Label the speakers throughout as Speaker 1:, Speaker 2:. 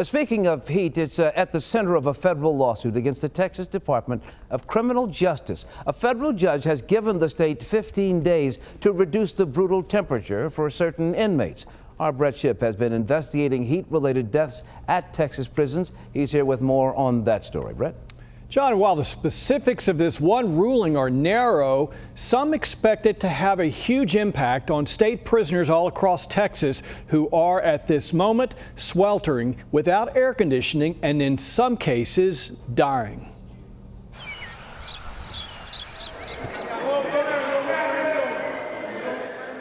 Speaker 1: Speaking of heat, it's at the center of a federal lawsuit against the Texas Department of Criminal Justice. A federal judge has given the state 15 days to reduce the brutal temperature for certain inmates. Our Brett Shipp has been investigating heat-related deaths at Texas prisons. He's here with more on that story. Brett?
Speaker 2: John, while the specifics of this one ruling are narrow, some expect it to have a huge impact on state prisoners all across Texas who are at this moment sweltering without air conditioning and in some cases dying.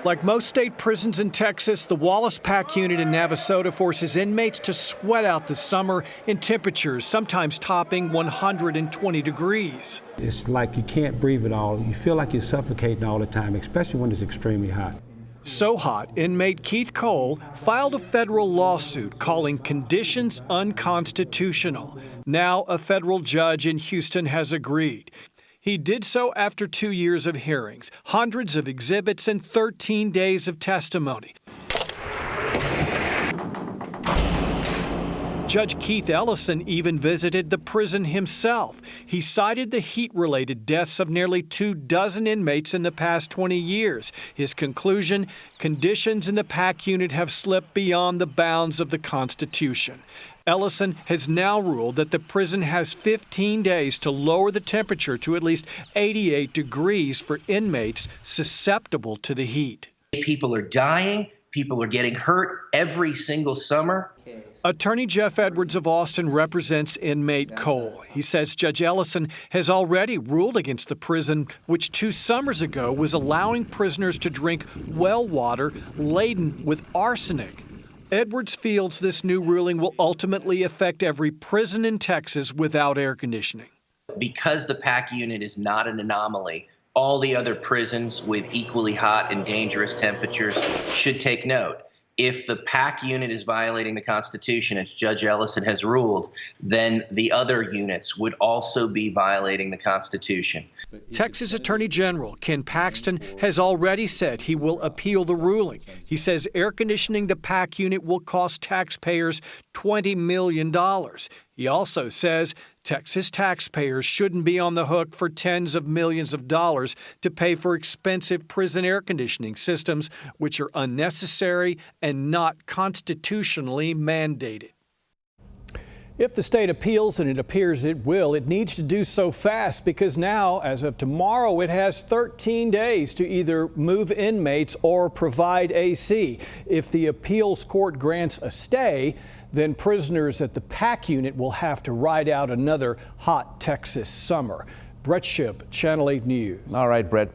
Speaker 2: Like most state prisons in Texas, the Wallace PAC unit in Navasota forces inmates to sweat out the summer in temperatures sometimes topping 120 degrees.
Speaker 3: It's like you can't breathe at all. You feel like you're suffocating all the time, especially when it's extremely hot.
Speaker 2: So hot, inmate Keith Cole filed a federal lawsuit calling conditions unconstitutional. Now a federal judge in Houston has agreed. He did so after 2 years of hearings, hundreds of exhibits, and 13 days of testimony. Judge Keith Ellison even visited the prison himself. He cited the heat-related deaths of nearly 24 inmates in the past 20 years. His conclusion, conditions in the PAC unit have slipped beyond the bounds of the Constitution. Ellison has now ruled that the prison has 15 days to lower the temperature to at least 88 degrees for inmates susceptible to the heat.
Speaker 4: People are dying. People are getting hurt every single summer.
Speaker 2: Attorney Jeff Edwards of Austin represents inmate Cole. He says Judge Ellison has already ruled against the prison, which 2 summers ago was allowing prisoners to drink well water laden with arsenic. Edwards feels this new ruling will ultimately affect every prison in Texas without air conditioning.
Speaker 4: Because the PAC unit is not an anomaly, all the other prisons with equally hot and dangerous temperatures should take note. If the PAC unit is violating the Constitution, as Judge Ellison has ruled, then the other units would also be violating the Constitution.
Speaker 2: Texas Attorney General Ken Paxton has already said he will appeal the ruling. He says air conditioning the PAC unit will cost taxpayers $20 million. He also says Texas taxpayers shouldn't be on the hook for tens of millions of dollars to pay for expensive prison air conditioning systems, which are unnecessary and not constitutionally mandated. If the state appeals, and it appears it will, it needs to do so fast because now, as of tomorrow, it has 13 days to either move inmates or provide AC. If the appeals court grants a stay, then prisoners at the PAC unit will have to ride out another hot Texas summer. Brett Shipp, Channel 8 News.
Speaker 1: All right, Brett.